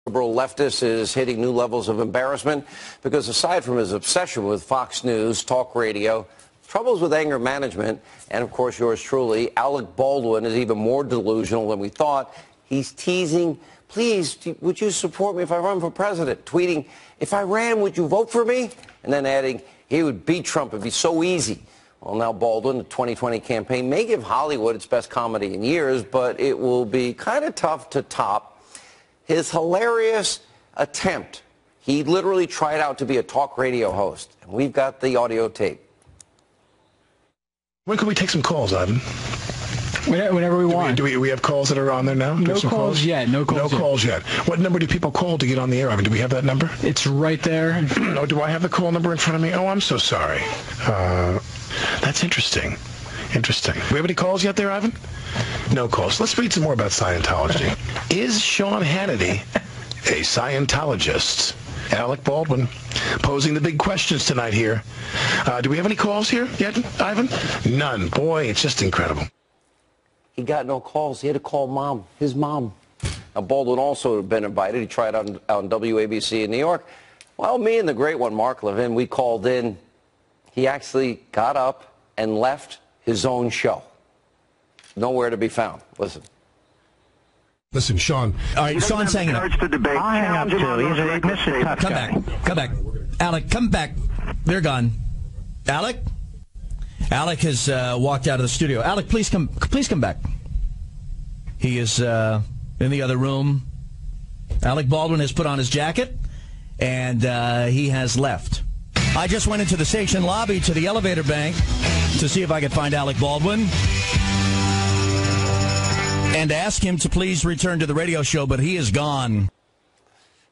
Liberal leftist is hitting new levels of embarrassment because aside from his obsession with Fox News, talk radio, troubles with anger management, and of course yours truly, Alec Baldwin is even more delusional than we thought. He's teasing, please, would you support me if I run for president? Tweeting, if I ran, would you vote for me? And then adding, he would beat Trump. It'd be so easy. Well, now Baldwin, the 2020 campaign, may give Hollywood its best comedy in years, but it will be kind of tough to top his hilarious attempt. He literally tried out to be a talk radio host, and we've got the audio tape. When can we take some calls, Ivan? Whenever we want. Do we have calls that are on there now? No calls yet. No calls yet. What number do people call to get on the air, Ivan? Do we have that number? It's right there. Oh, do I have the call number in front of me? Oh, I'm so sorry. That's interesting. Interesting. Do we have any calls yet there, Ivan? No calls. Let's read some more about Scientology. Is Sean Hannity a Scientologist? Alec Baldwin posing the big questions tonight here. Do we have any calls here yet, Ivan? None. Boy, it's just incredible. He got no calls. He had to call mom, his mom. Now, Baldwin also had been invited. He tried out on WABC in New York. Well, me and the great one, Mark Levin, we called in. He actually got up and left his own show. Nowhere to be found. Listen. Listen, Sean. All right, Sean's hanging up. I'll hang up too. He's a tough guy. Come back. Alec, come back. They're gone. Alec? Alec has walked out of the studio. Alec, please come back. He is in the other room. Alec Baldwin has put on his jacket, and he has left. I just went into the station lobby to the elevator bank to see if I could find Alec Baldwin and ask him to please return to the radio show, but he is gone.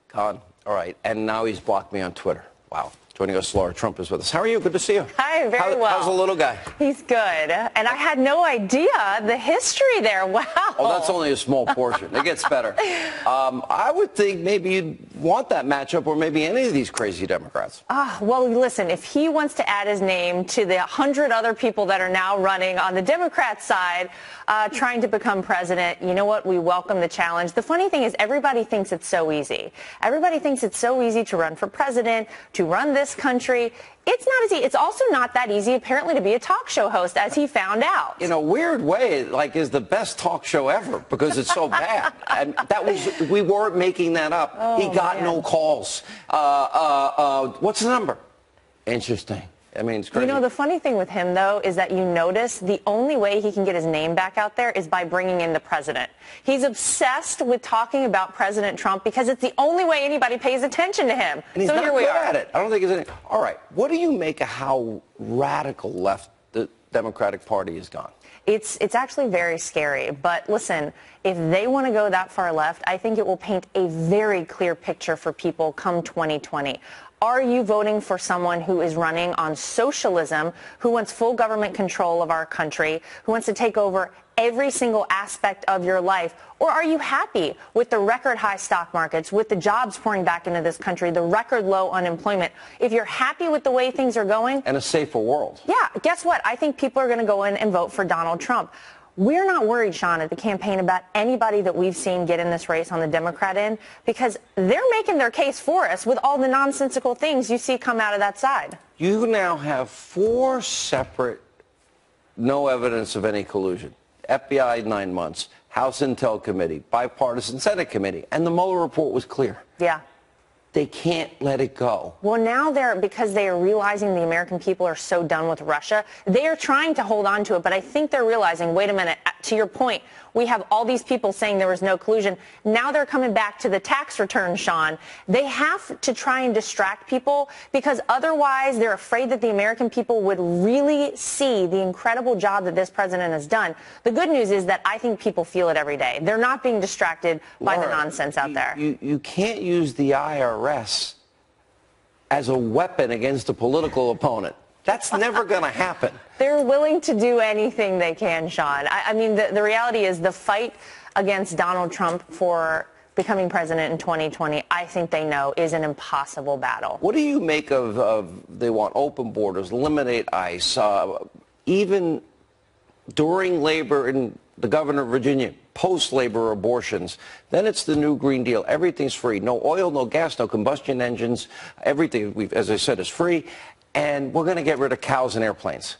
Gone. All right. And now he's blocked me on Twitter. Wow. Joining us, Lara Trump is with us. How are you? Good to see you. Hi, very well. How's the little guy? He's good. And I had no idea the history there. Wow. Oh, that's only a small portion. It gets better. I would think maybe you'd want that matchup or maybe any of these crazy Democrats. Well, listen, if he wants to add his name to the 100 other people that are now running on the Democrat side, trying to become president, you know what? We welcome the challenge. The funny thing is everybody thinks it's so easy. Everybody thinks it's so easy to run for president, to run this country. It's not easy. It's also not that easy, apparently, to be a talk show host, as he found out. In a weird way, it is the best talk show ever because it's so bad. And we weren't making that up. Oh, he got man. no calls. What's the number? Interesting. I mean, it's crazy. You know, the funny thing with him, though, is that you notice the only way he can get his name back out there is by bringing in the president. He's obsessed with talking about President Trump because it's the only way anybody pays attention to him. And he's so not here we good are. at it. I don't think he's any. All right. What do you make of how radical left the Democratic Party has gone? It's actually very scary. But listen, if they want to go that far left, I think it will paint a very clear picture for people come 2020. Are you voting for someone who is running on socialism, who wants full government control of our country, who wants to take over every single aspect of your life? Or are you happy with the record high stock markets, with the jobs pouring back into this country, the record low unemployment? If you're happy with the way things are going. And a safer world. Yeah, guess what? I think people are going to go in and vote for Donald Trump. We're not worried, Sean, at the campaign about anybody that we've seen get in this race on the Democrat end because they're making their case for us with all the nonsensical things you see come out of that side. You now have 4 separate, no evidence of any collusion. FBI 9 months, House Intel Committee, bipartisan Senate Committee, and the Mueller report was clear. Yeah. They can't let it go. Well, now because they are realizing the American people are so done with Russia, they are trying to hold on to it. But I think they're realizing, wait a minute, to your point, we have all these people saying there was no collusion. Now they're coming back to the tax return, Sean. They have to try and distract people because otherwise they're afraid that the American people would really see the incredible job that this president has done. The good news is that I think people feel it every day. They're not being distracted by the nonsense out there. You can't use the IRS as a weapon against a political opponent. That's never going to happen. They're willing to do anything they can, Sean. I mean, the reality is the fight against Donald Trump for becoming president in 2020, I think they know, is an impossible battle. What do you make of they want open borders, eliminate ICE, even during labor in the governor of Virginia post-labor abortions. Then it's the new Green Deal. Everything's free. No oil, no gas, no combustion engines. Everything, as I said, is free. And we're going to get rid of cows and airplanes.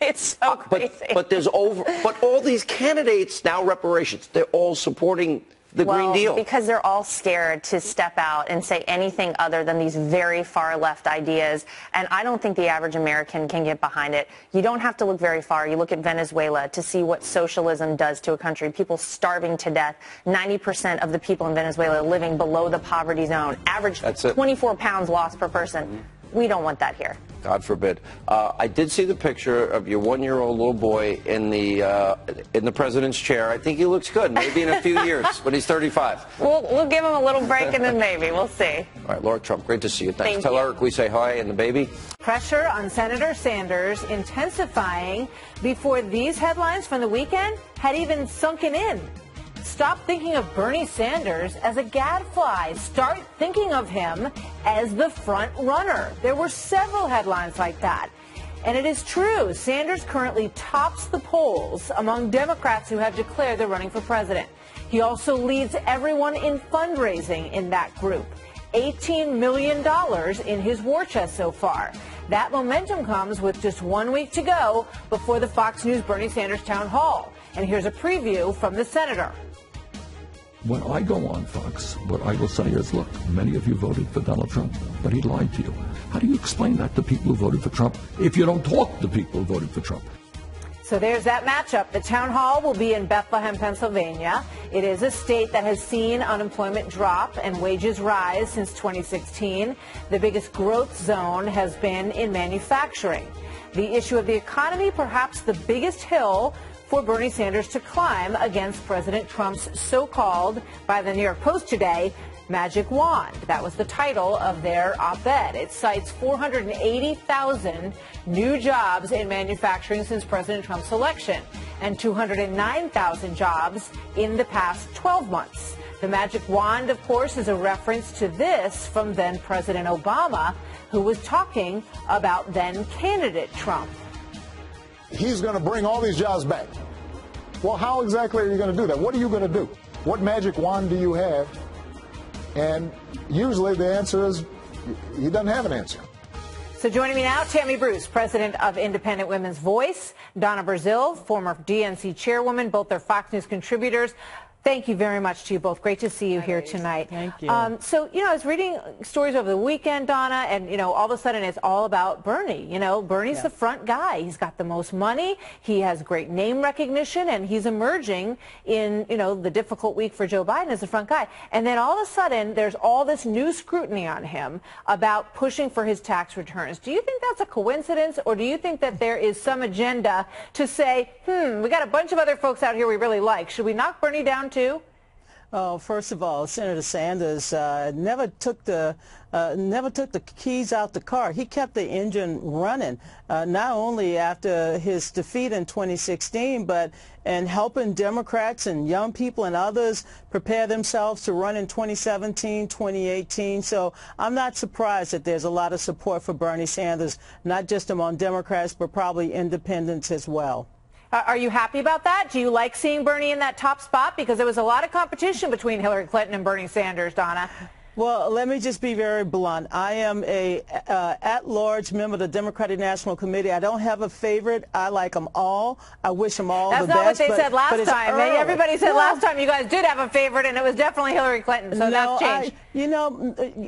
It's so crazy. But all these candidates now, reparations, they're all supporting the Green Deal. Because they're all scared to step out and say anything other than these very far left ideas. And I don't think the average American can get behind it. You don't have to look very far. You look at Venezuela to see what socialism does to a country. People starving to death. 90% of the people in Venezuela living below the poverty zone. Average 24 pounds lost per person. We don't want that here. God forbid. I did see the picture of your one-year-old little boy in the president's chair. I think he looks good. Maybe in a few years, but he's 35. We'll give him a little break and then maybe. We'll see. All right, Laura Trump, great to see you. Thanks. Thank Tell you. Eric we say hi and the baby. Pressure on Senator Sanders intensifying before these headlines from the weekend had even sunken in. Stop thinking of Bernie Sanders as a gadfly. Start thinking of him as the front runner. There were several headlines like that. And it is true, Sanders currently tops the polls among Democrats who have declared they're running for president. He also leads everyone in fundraising in that group. $18 million in his war chest so far. That momentum comes with just 1 week to go before the Fox News Bernie Sanders town hall. And here's a preview from the senator. When I go on Fox, what I will say is, look, many of you voted for Donald Trump, but he lied to you. How do you explain that to people who voted for Trump if you don't talk to people who voted for Trump? So there's that matchup. The town hall will be in Bethlehem, Pennsylvania. It is a state that has seen unemployment drop and wages rise since 2016. The biggest growth zone has been in manufacturing. The issue of the economy, perhaps the biggest hill for Bernie Sanders to climb against President Trump's so-called, by the New York Post today, magic wand. That was the title of their op-ed. It cites 480,000 new jobs in manufacturing since President Trump's election and 209,000 jobs in the past 12 months. The magic wand, of course, is a reference to this from then President Obama, who was talking about then candidate Trump. He's going to bring all these jobs back. Well, how exactly are you going to do that? What are you going to do? What magic wand do you have? And usually the answer is he doesn't have an answer. So joining me now, Tammy Bruce, president of Independent Women's Voice, Donna Brazil, former DNC chairwoman, both are Fox News contributors. Thank you very much to you both. Great to see you here tonight. Thank you. So, I was reading stories over the weekend, Donna, and, all of a sudden it's all about Bernie. Bernie's the front guy. He's got the most money. He has great name recognition, and he's emerging in, the difficult week for Joe Biden as the front guy. And then all of a sudden there's all this new scrutiny on him about pushing for his tax returns. Do you think that's a coincidence, or do you think that there is some agenda to say, we got a bunch of other folks out here we really like. Should we knock Bernie down too? Oh, first of all, Senator Sanders never took the keys out the car. He kept the engine running, not only after his defeat in 2016, but in helping Democrats and young people and others prepare themselves to run in 2017, 2018. So I'm not surprised that there's a lot of support for Bernie Sanders, not just among Democrats, but probably independents as well. Are you happy about that? Do you like seeing Bernie in that top spot? Because there was a lot of competition between Hillary Clinton and Bernie Sanders, Donna. Well, let me just be very blunt. I am a at-large member of the Democratic National Committee. I don't have a favorite. I like them all. I wish them all the best. That's not what they said last time. Early. Everybody said last time you guys did have a favorite, and it was definitely Hillary Clinton. So that's changed.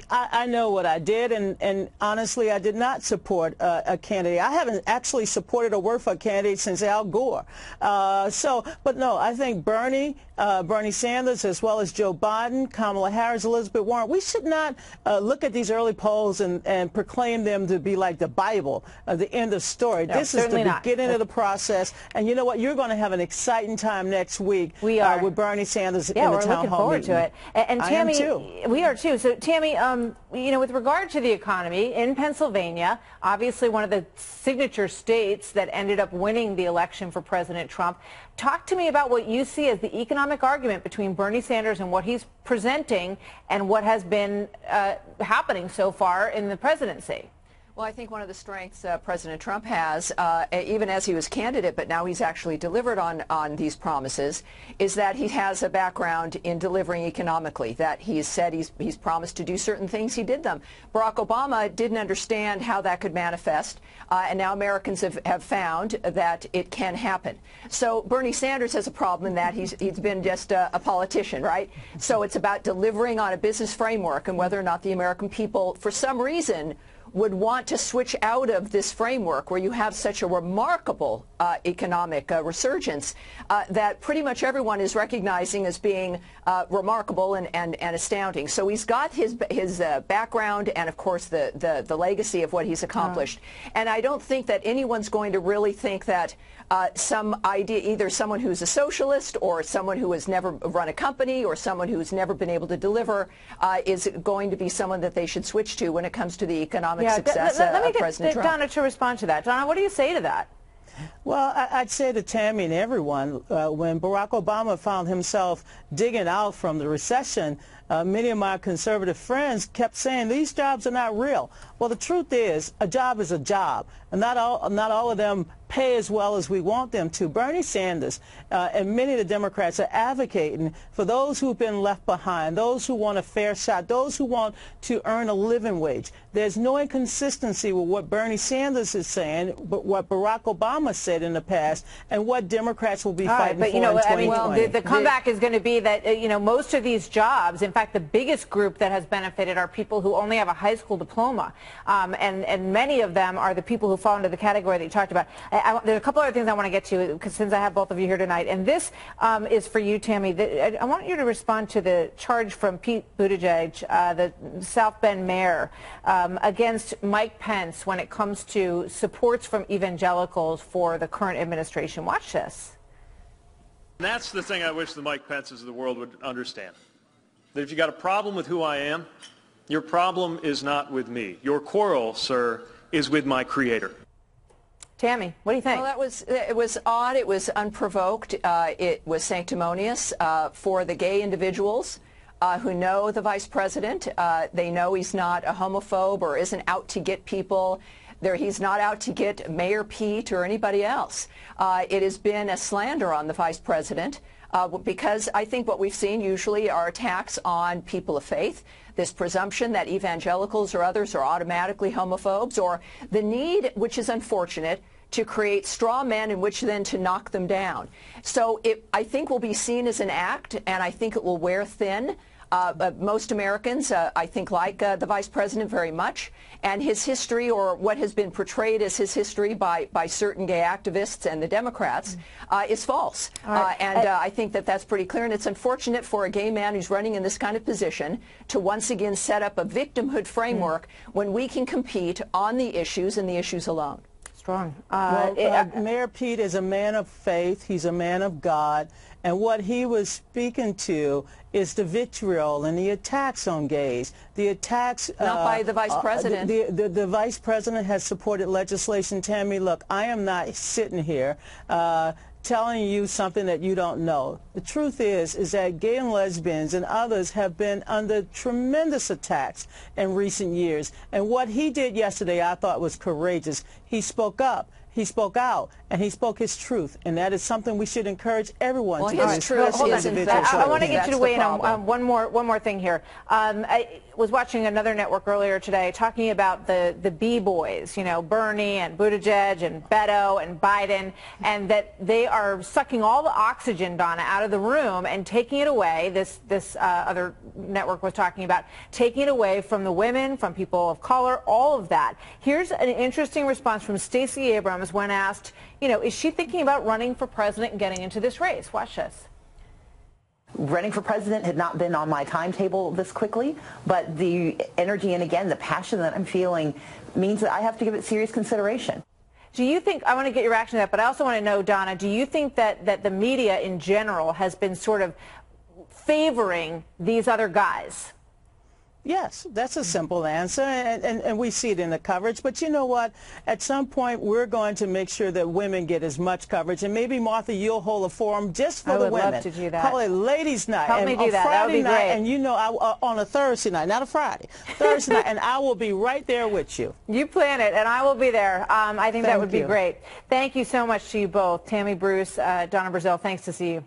I know what I did, and honestly, I did not support a candidate. I haven't actually supported or worked for a candidate since Al Gore. But no, I think Bernie Sanders, as well as Joe Biden, Kamala Harris, Elizabeth Warren, we should not look at these early polls and proclaim them to be like the Bible, the end of story. No, this is the beginning of the process. And you know what? You're going to have an exciting time next week with Bernie Sanders in the town hall meeting. Yeah, we're looking forward to it. And Tammy, I am too. We are too. So Tammy, with regard to the economy in Pennsylvania, obviously one of the signature states that ended up winning the election for President Trump, talk to me about what you see as the economic argument between Bernie Sanders and what he's presenting and what has been happening so far in the presidency. Well, I think one of the strengths President Trump has, even as he was candidate, but now he's actually delivered on these promises, is that he has a background in delivering economically, that he's said he's promised to do certain things, he did them. Barack Obama didn't understand how that could manifest, and now Americans have found that it can happen. So Bernie Sanders has a problem in that he's been just a politician, right? So it's about delivering on a business framework and whether or not the American people, for some reason, would want to switch out of this framework where you have such a remarkable economic resurgence that pretty much everyone is recognizing as being remarkable and astounding. So he's got his background and, of course, the legacy of what he's accomplished. And I don't think that anyone's going to really think that some idea, either someone who's a socialist or someone who has never run a company or someone who's never been able to deliver is going to be someone that they should switch to when it comes to the economic success let me of President get Trump. Donna to respond to that. Donna, what do you say to that? Well, I'd say to Tammy and everyone, when Barack Obama found himself digging out from the recession, many of my conservative friends kept saying these jobs are not real. Well, the truth is, a job is a job, and not all of them pay as well as we want them to. Bernie Sanders and many of the Democrats are advocating for those who've been left behind, those who want a fair shot, those who want to earn a living wage. There's no inconsistency with what Bernie Sanders is saying, but what Barack Obama said in the past, and what Democrats will be fighting for in 2020. Well, the comeback is going to be that, most of these jobs, in fact, the biggest group that has benefited are people who only have a high school diploma, and many of them are the people who fall into the category that you talked about. There's a couple other things I want to get to, because since I have both of you here tonight, and this is for you, Tammy. I want you to respond to the charge from Pete Buttigieg, the South Bend mayor, against Mike Pence when it comes to supports from evangelicals for the current administration. Watch this. And that's the thing I wish the Mike Pences of the world would understand. That if you got a problem with who I am, your problem is not with me. Your quarrel, sir, is with my Creator. Tammy, what do you think? Well, it was odd. It was unprovoked. It was sanctimonious for the gay individuals who know the vice president. They know he's not a homophobe or isn't out to get people. He's not out to get Mayor Pete or anybody else. It has been a slander on the vice president because I think what we've seen usually are attacks on people of faith, this presumption that evangelicals or others are automatically homophobes, or the need, which is unfortunate, to create straw men in which then to knock them down. So I think will be seen as an act, and I think it will wear thin. Most Americans, I think, like the vice president very much, and his history, or what has been portrayed as his history by certain gay activists and the Democrats, is false. I think that that's pretty clear, and it's unfortunate for a gay man who's running in this kind of position to once again set up a victimhood framework when we can compete on the issues and the issues alone. Strong. Mayor Pete is a man of faith. He's a man of God. And what he was speaking to is the vitriol and the attacks on gays. The attacks... Not by the vice president. The vice president has supported legislation. Tammy, look, I am not sitting here telling you something that you don't know. The truth is that gay and lesbians and others have been under tremendous attacks in recent years. And what he did yesterday I thought was courageous. He spoke up. He spoke out, and he spoke his truth, and that is something we should encourage everyone to do. His truth is individual. I want to get you to weigh in on one more thing here. I was watching another network earlier today talking about the B-boys, Bernie and Buttigieg and Beto and Biden, and that they are sucking all the oxygen, Donna, out of the room and taking it away. This other network was talking about taking it away from the women, from people of color, all of that. Here's an interesting response from Stacey Abrams when asked, is she thinking about running for president and getting into this race? Watch this. Running for president had not been on my timetable this quickly, but the energy and, again, the passion that I'm feeling means that I have to give it serious consideration. Do you think, I want to get your reaction to that, but I also want to know, Donna, do you think that the media in general has been sort of favoring these other guys? Yes, that's a simple answer, and we see it in the coverage. But you know what? At some point, we're going to make sure that women get as much coverage. And maybe, Martha, you'll hold a forum just for the women. I would love to do that. Call it Ladies' Night. Help me do that. That would be night, great. and you know, on a Thursday night, not a Friday, Thursday night, and I will be right there with you. You plan it, and I will be there. I think that would be you. great. Thank you so much to you both. Tammy Bruce, Donna Brazil, thanks to see you.